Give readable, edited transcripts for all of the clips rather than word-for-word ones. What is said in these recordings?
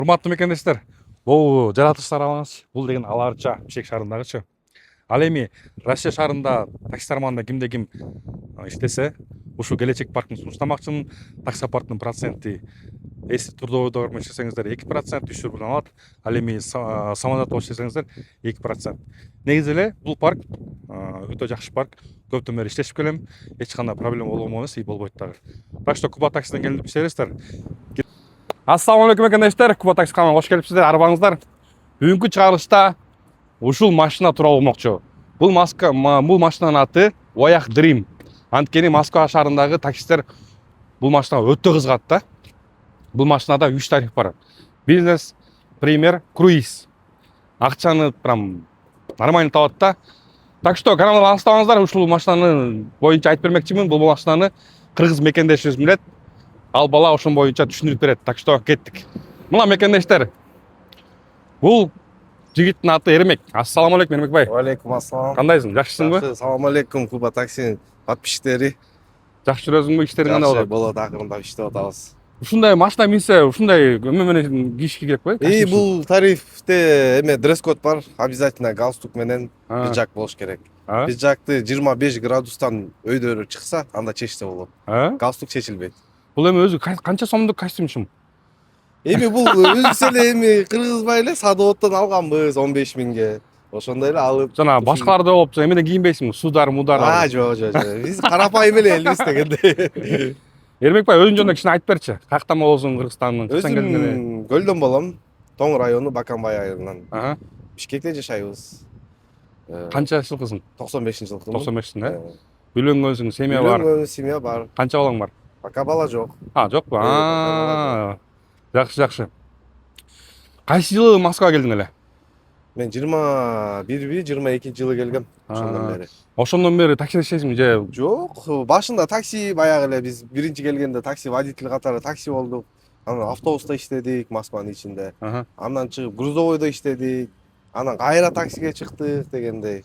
Урматтуу мекендештер, бул жаратылыштар алаңыз, бул деген Ала Арча Бишкек шаарындагычы. Ал эми Россия шаарында такси тармагында ким иштесе, ушул Келечек паркын сунуштамакчымын. Такси парктын проценти эси трудовой менен иштесеңиздер 2%, үч рубль алат. Ал эми самолет болуп иштесеңиздер 2%. Негизи эле бул парк өтө жакшы парк. Көптөн бери иштешип келем. Эч кандай проблема болгон эмес, и болбойт дагы. Так что Куба таксиден келип иштейсиздер. Ассаламу алейкум мекендештер, Куба такси каналына кош келипсиздер, арбаңыздар. Бүгүнкү чыгарылышта ушул машина тууралуу болмокчу. Бул машинанын аты Voyage Dream. Анткени Москва шаарындагы таксисттер бул машинага өтө кызыгат да. Бул машинада 3 тариф бар. Бизнес, премьер, круиз. Акчаны прям нормально табат да. Так что каналды алыстабаңыздар, ушул машинаны боюнча айтып бермекчимин. Бул машинаны кыргыз мекендешибиз билет. Ал бала ошон боюнча түшүндүрүп берет. Так что кеттик. Мына мекендештер. Бул жигиттин аты Эрмек. Ассаламу алейкум Эрмек бай. Алейкум ассалам. Кандайсың? Жакшысыңбы? Салам алейкум Куба такси подписчиктери. Жакшы жүрөсүңбү? Иштериң кандай болот? Болот, акырындап иштеп атабыз. Ушундай машина минсе, ушундай өмө менен кийишке керек бай. Бул тарифте эме дресс-код бар. Обязательно галстук менен пиджак болуш керек. Пиджакты 25 градустан өйдөрү чыкса, анда чечсе болот. Галстук чечилбейт. Бул эми өзү канча сомдук костюмчум? Бул өзүбүз эле кыргызбай эле Садоводдон алганбыз 15 миңге. Ошондой эле алып. Жана башкаларда болуп, эмне кийинбейсиңби? Судар, мудар. Жок. Биз карапайым эле элбиз дегенде. Эрмек бай, өзүң жөнүндө кичине айтып берчи. Каяктан болосуң Кыргызстандын? Качан келдиң эле? Өзүм Көлдөн болом. Тоң району Баканбай айылынан. Бишкекте жашайбыз. Канча жылкысың? 95-жылкымын. 95-сиң, Үйлөнгөнсүң, семья бар. Үйлөнгөн, семья бар. Канча балаң бар? Пока бала жок. Жокпу? Жакшы. Кайсы жылы Москвага келдиң эле? Мен 21-22 жылы келгем. Ошондон бери. Ошондон бери такси иштейсиңби же? Жок, башында такси баягы эле биз биринчи келгенде такси водитель катары такси болдук. Анан автобуста иштедик Москванын ичинде. Андан чыгып грузовойдо иштедик. Анан кайра таксиге чыктык дегендей.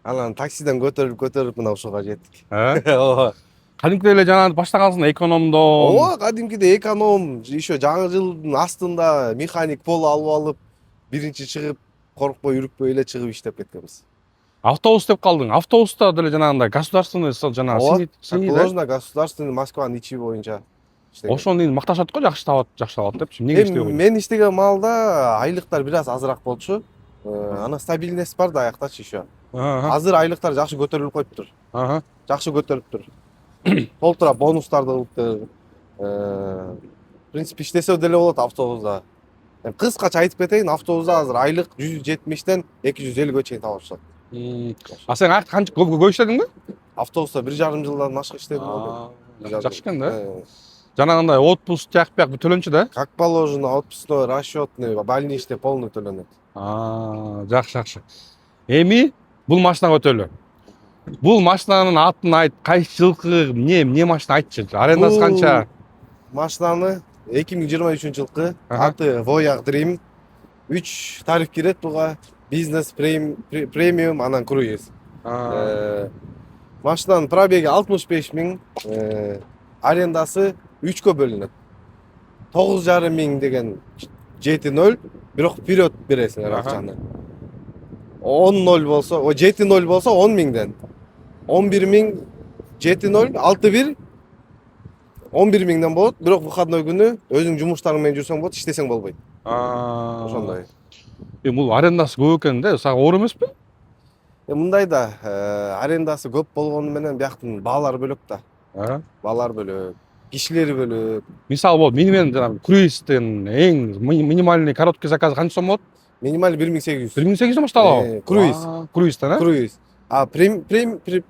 Анан таксиден көтөрүп мына ушуга жеттик. Ооба. Кадимкидей эле жана баштагансың экономдон. Ооба, кадимкидей эконом, еще жаңы жылдын астында механик пол алып алып, биринчи чыгып, коркпой, үрүкпөй эле чыгып иштеп кеткенбиз. Автобус деп калдың. Автобуста деле жанагындай государственный жана Сложно государственный Москванын ичи боюнча. Ошону дейм макташат го, жакшы табат депчи. Эмнеге иштебей койдуң? Мен иштеген маалда айлыктар бир аз азыраак болчу. Анан стабильность бар да аяктачы еще. Азыр айлыктар жакшы көтөрүлүп коюптур. Жакшы көтөрүптүр. Толтура бонустарды алыптыр. В принципе иштесе деле болот автобуста. Кыскача айтып кетейин, автобуста азыр айлык 170ден 250гө чейин таба алышат. Сен канча көп иштедиңби? Автобуста 1,5 жылдан ашык иштедим. Жакшы экен да. Жанагындай отпуск тияк бияк төлөнчү да? Как положено, отпускной, расчетный, больничный полный төлөнөт. Жакшы. Эми бул машинага өтөлү. Бул машинанын атын айт, кайсы жылкы, эмне машина айтчы? Арендасы канча? Машинаны 2023-жылкы, аты Voyage Dream. 3 тариф кирет буга. Бизнес, премиум, анан круиз. Машинанын пробеги 65 миң, арендасы 3кө бөлүнөт. 9,5 миң деген 7-0, бирок вперед бересиңер акчаны. 10-0 болсо, 7-0 болсо 10 миңден. 11 миң 7-0, 6-1 11 миңден болот, бирок выходной күнү өзүң жумуштарың менен жүрсөң болот, иштесең болбойт. Ошондой. Бул арендасы көп экен да, сага оор эмеспи? Мындай да, арендасы көп болгону менен бияктын баалары бөлөк да. Баалар бөлөк, кишилери бөлөк. Мисалы болот, менен жана круизден эң минимальный короткий заказ канча сом болот? Минимальный 1800. 1800 башталабы? Круизден, Круиз.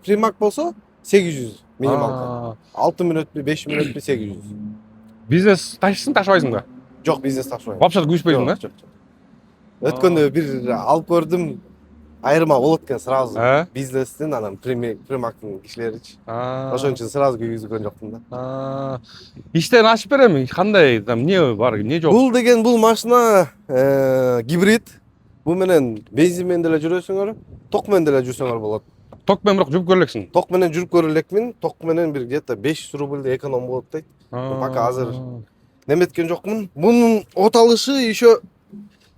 Примак болсо 800 минималка. 6 мүнөтпү, 5 мүнөтпү 800. Бизнес ташыйсың, ташыбайсың да? Жок, бизнес ташыбайм. Вообще күйүшпөйсүң да? Жок. Өткөндө бир алып көрдүм, айырма болот экен сразу. Бизнестин анан примактын кишилеричи. Ошон үчүн сразу күйгүзгөн жоктум да. Иштен ашып берем, кандай, эмне бар, эмне жок? Бул машина гибрид. Бул менен бензин менен деле жүрөсүңөр, ток менен деле жүрсөңөр болот. Ток менен бирок жүрүп көрө элексиң. Ток менен жүрүп көрө элекмин. Ток менен бир где-то 500 рубльде эконом болот дейт. Пока азыр неметкен жокмун. Бунун от алышы еще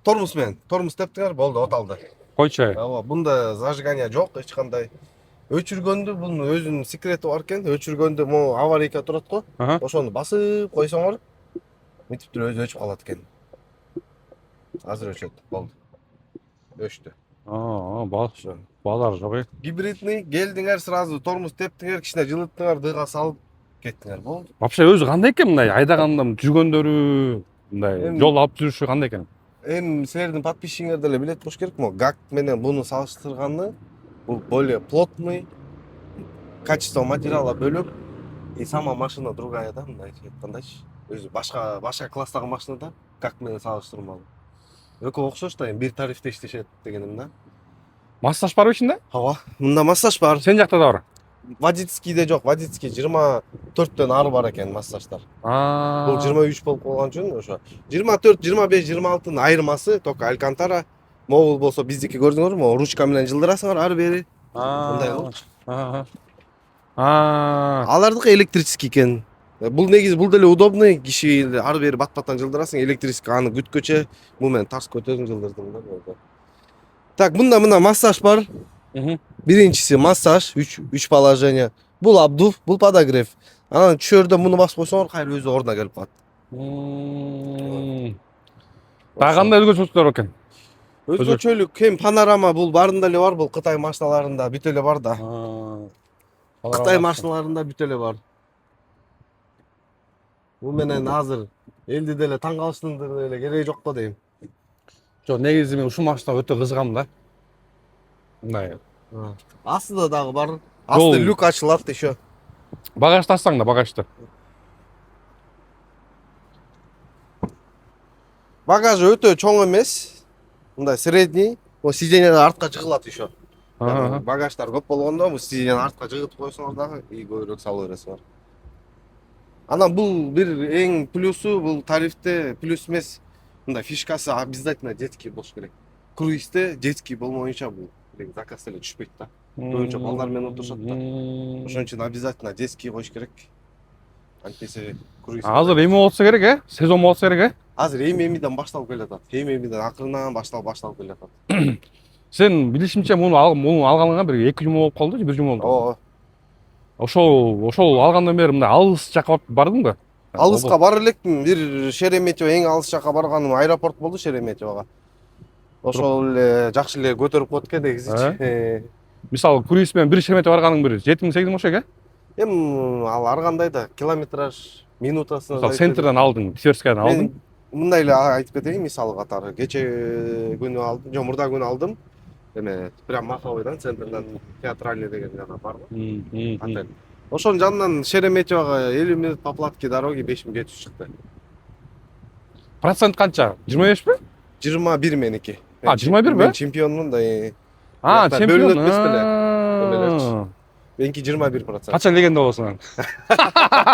тормоз менен. Тормоз тептиңер болду, от алды. Койчу. Ооба, бунда зажигание жок, эч кандай. Өчүргөндө бунун өзүнүн секрети бар экен. Өчүргөндө могу аварийка турат го. Ага. Ошону басып койсоңор, мынтип туруп өзү өчүп калат экен. Азыр өчөт, болду. Өчтү. Базар жок. Гибридный келдиңер, сразу тормоз тептиңер, кичине жылыттыңар, дыйга салып кеттиңер, болду. Вообще өзү кандай экен мындай айдаганда жүргөндөрү, мындай жол алып жүрүшү кандай экен? Эми силердин подписчиңер деле билет болуш керек. Могу ГАК менен буну салыштырганда бул более плотный, качество материала бөлөк, и сама машина другая да, мындай айткандайчы. Өзү башка класстагы машина да ГАК менен салыштырмалуу. Экөө окшош да, эми бир тарифте иштешет дегеним да. Массаж барбы ичинде? Ооба, мында массаж бар. Сен жакта да бар. Водительскийде жок, водительский 24төн ары бар экен массаждар. Бул 23 болуп калган үчүн ошо 24, 25, 26-нын айырмасы только алькантара. Могул болсо биздики көрдүңөрбү? Могу ручка менен жылдырасыңар ары бери. Мындай болчу. Алардыкы электрический экен. Бул негизи бул деле удобный, киши ары бери бат-баттан жылдырасың, электрический аны күткөчө бул менен тарс көтөрүң жылдырдым да болду. Так, мына массаж бар. Биринчиси массаж, 3 положение. Бул обдув, бул подогрев. Анан түшөрдө муну басып койсоңор, кайра өзү ордуна келип калат. Дагы кандай өзгөчөлүктөр экен? Өзгөчөлүк кем панорама бул баарында эле бар, бул Кытай машиналарында бүт эле бар да. Кытай машиналарында бүт эле бар. Бул менен азыр элди деле таң калыштын деле кереги жок го дейм. Жок, негизи мен ушул машинага өтө кызыгам да. Мындай. Астыда дагы бар. Асты люк ачылат еще. Багажды ачсаң да багажды. Багажы өтө чоң эмес. Мындай средний. О сиденьеден артка жыгылат еще. Багаждар көп болгондо бул сиденьеден артка жыгытып койсоңор дагы и көбүрөөк сала бересиңер. Анан бул бир эң плюсу, бул тарифте плюс эмес. Мындай фишкасы обязательно детский болуш керек. Круизде детский болмоюнча бул заказ эле түшпөйт да. Көбүнчө балдар менен отурушат да. Ошон үчүн обязательно детский коюш керек. Антисе круиз. Азыр эме болсо керек, сезон болсо керек, Азыр эми-эмиден башталып келатат. Эми-эмиден акырынан башталып келатат. Сен билишимче муну алганыңа бир 2 жума болуп калды же 1 жума болду? Ооба. Ошол алгандан бери мындай алыс жакка бардыңбы? Алыска бара элекмин. Бир Шереметьево эң алыс жакка барганым аэропорт болду Шереметьевого. Ошол эле жакшы эле көтөрүп коет экен негизичи. Мисалы круиз менен бир Шереметьево барганың бир 7-8 болчу экен? Эми ал ар кандай да километраж минутасына. Мисалы центрден алдың, Тверскайдан алдың. Мындай эле айтып кетейин, мисалы катары. Кече күнү алдым, жок мурда күнү алдым. Эме прям Маховойдон центрден театральный деген жана бар го. Отель. Ошонун жанынан Шереметьевого 50 минут по платке дороги 5700 чыкты. Процент канча? 25пи? 21 меники. 21 Мен бе? чемпионмун да. Чемпион. Бөлүнөт эмес беле. Меники 21%. Качан легенда болсуң?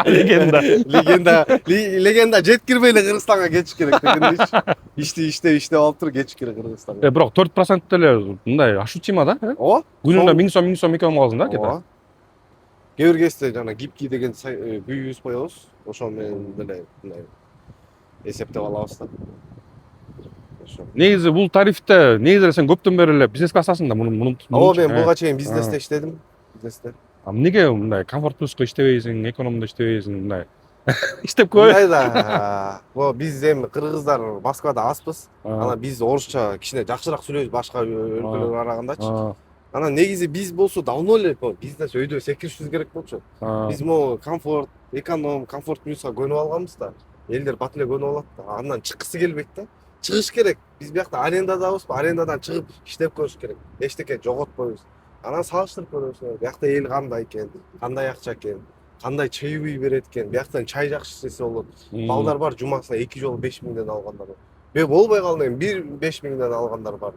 Легенда жеткирбей эле Кыргызстанга кетиш керек дегендейчи. Иштеп алып туруп кетиш керек Кыргызстанга. Бирок 4% деле мындай ощутимо да? Ооба. Күнүнө 1000 сом экен каласың да кете. Ооба. Кээ бир кезде жана гибкий деген бүйүбүз коебуз. Ошол менен деле мындай эсептеп алабыз да. Негизи бул тарифте негизи сен көптөн бери эле бизнес классасың да муну. Ооба, мен буга чейин бизнесте иштедим. Эмнеге мындай комфорт плюска иштебейсиң, экономда иштебейсиң мындай? Иштеп кой. Мындай да. Биз эми кыргыздар Москвада азбыз. Анан биз орусча кичине жакшыраак сүйлөйбүз башка өлкөлөргө карагандачы. Анан негизи биз болсо давно эле бизнес өйдө секиришибиз керек болчу. Биз могу комфорт, эконом, комфорт плюска көнүп алганбыз да. Элдер бат эле көнүп алат да. Андан чыккысы келбейт да. Чыгыш керек. Биз биякта арендадабызбы? Арендадан чыгып иштеп көрүш керек. Эчтеке жоготпойбуз. Анан салыштырып көрөбүз. Биякта эл кандай экен, кандай акча экен, кандай чаевый берет экен. Бияктан чай жакшы эсе болот. Балдар бар жумасына 2 жолу 5000ден алгандар бар. Бек болбой калды эми 1-5000ден алгандар бар.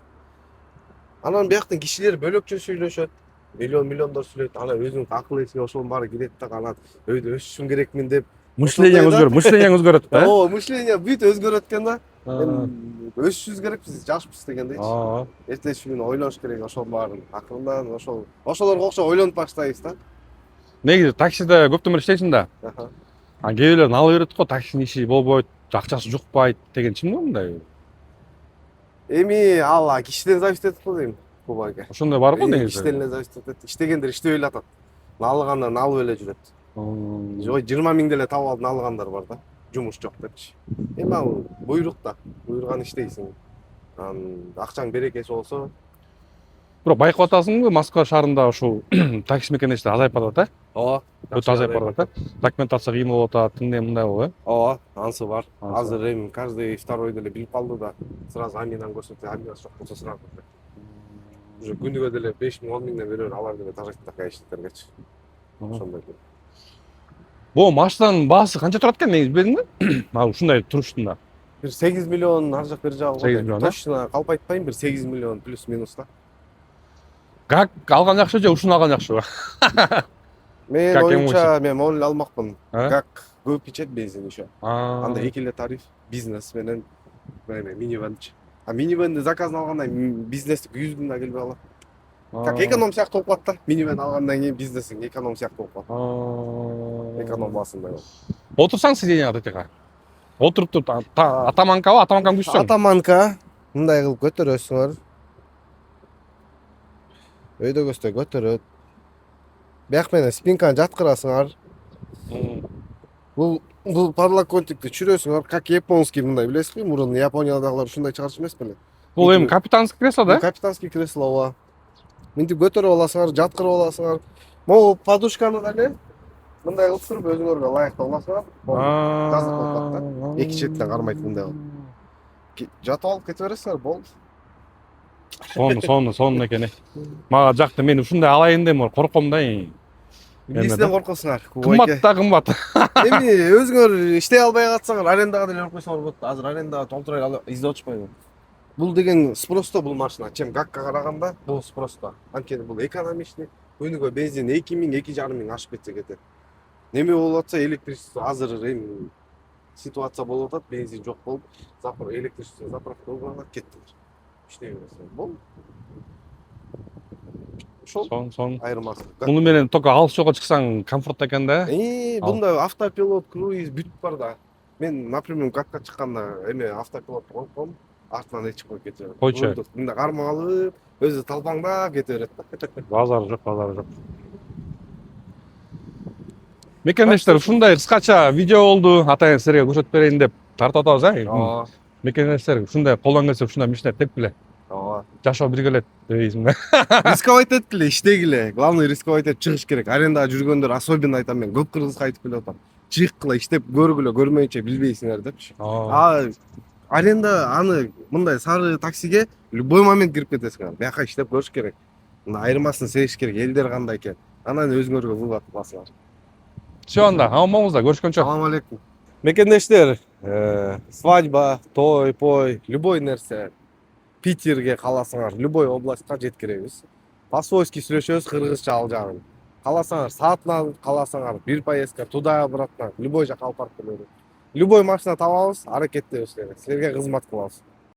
Анан бияктан кишилер бөлөкчө сүйлөшөт. Миллиондор сүйлөйт. Анан өзүнүн акыл эсине ошонун баары кирет да, анан өйдө өсүшүм керекмин деп. Мышление өзгөрөт да. Ооба, мышление бүт өзгөрөт экен да. Өсүшүбүз керекпиз, жашпыз дегендейчи. Эртеси күнү ойлош керек ошол баарын. Акырындан ошолорго окшоп ойлонуп баштайбыз да. Негизи таксиде көптөн бери иштейсиң да. А кээ бирлер алып берет го, таксинин иши болбойт, акчасы жукпайт деген чынбы мындай? Эми ал кишиден зависит этет го дейм, Кубайга. Ошондой бар го негизи. Кишиден эле зависит этет. Иштегендер иштеп эле атат. Алгандан алып эле жүрөт. Ой 20 миң деле таап алып алгандар бар да. Жумуш жок депчи. Эми ал буйрук да. Буйруган иштейсиң. Акчаң берекеси болсо, Бирок байкап атасыңбы, Москва шаарында ушул такси мекенечлер азайып барат, э? ооба. Өтө азайып барат, э? Документация кыйын болуп атат, тиндей мындай болуп, э? Ооба, анысы бар. Анысы Азыр эми каждый второй деле билип калды да. Сразу аминан көрсөтүп, аминасы жок болсо сразу. Уже күнүгө деле 5 миң, 10 миңден берер алар деле тажайт да кайшеттергечи. Ошондой. Бу машинанын баасы канча турат экен негизи билбедиңби? Ал ушундай турушунда. Бир 8 миллион ар жак бер жагы. 8 миллион, да? Точно калп айтпайм, бир 8 миллион плюс минус да. Как алган жакшы же ушуну алган жакшыбы? Мен Как оюмча мен могу эле алмакмын. А? Как көп ичет бензин еще. Анда Андай эки эле тариф, бизнес менен минивенчи. А минивенди заказын алганда бизнестик 100 миңга келбей калат. Как эконом сыяктуу болуп калат да. Минивен алгандан кийин бизнесиң эконом сыяктуу болуп калат. Эконом басындай болот. Отурсаң сиденияга тетега. Отуруп туруп атаманкабы, атаманканы күчсөң. Атаманка мындай кылып көтөрөсүңөр. Өйдөгөстө көтөрөт. Бияк менен спинканы жаткырасыңар. Бул парлаконтикти чүрөсүңөр, как японский мындай билесизби? Мурун Япониядагылар ушундай чыгарчу эмес беле? Бул эми капитанский кресло да? Капитанский кресло ооба. Мынтип көтөрүп аласыңар, жаткырып аласыңар. Могу подушканы деле мындай кылып туруп өзүңөргө ылайыктуу аласыңар. Жазык болуп калат да. Эки четинен кармайт мындай кылып. Жатып алып кете бересиңер, болду. Сонун экен. Мага жакты, мен ушундай алайын деп корком да. Эмнесинен коркосуңар? Кымбат да кымбат. Эми өзүңөр иштей албай калсаңар, арендага деле алып койсоңор болот. Азыр арендага толтура издеп атышпайбы? Бул деген спросто бул машина, чем ГАКка караганда бул спросто. Анткени бул экономичный, күнүгө бензин 2 миң, 2,5 миң ашып кетсе кетет. Неме болуп атса электричество азыр эми ситуация болуп атат, бензин жок болуп, электричество заправка болгонго кеттилер. Иштей бересиң. Бул ошол Сон. айырмасы. Муну менен только алыс жолго чыксаң комфорт экен да. Бунда автопилот, круиз бүт бар да. Мен, например, ГАКка чыкканда эме автопилот коем, артынан ичип коюп кете берет. Койчу. Мында кармак алып, өзү талпаңдап кете берет. Базары жок. Мекенештер ушундай кыскача видео болду. Атайын силерге көрсөтүп берейин деп тартып атабыз, э? Ооба. Мекенештер ушундай колдон келсе ушундай мишнер тепкиле. Ооба. Жашоо биргелет дейсиң да. Рисковать эткиле, иштегиле. Главный рисковать этип чыгыш керек. Арендага жүргөндөр особенно айтам мен, көп кыргызга айтып келип атам. Чыгкыла иштеп көргүлө, көрмөйүнчө билбейсиңер депчи. Аренда аны мындай сары таксиге любой момент кирип кетесиңер. Бияка иштеп көрүш керек. Мына айырмасын сезиш керек, элдер кандай экен. Анан өзүңөргө вывод кыласыңар. Всё анда, аман болуңуздар, көрүшкөнчө. Салам алейкум. Мекендештер, свадьба, той, пой, любой нерсе. Питерге каласыңар, любой областка жеткиребиз. По-свойски сүйлөшөбүз, кыргызча ал жагын. Каласаңар, саатына каласаңар, бир поездка туда обратно, любой жака алып барып келебиз. Любой машина табабыз, аракеттебиз. Силерге кызмат кылабыз.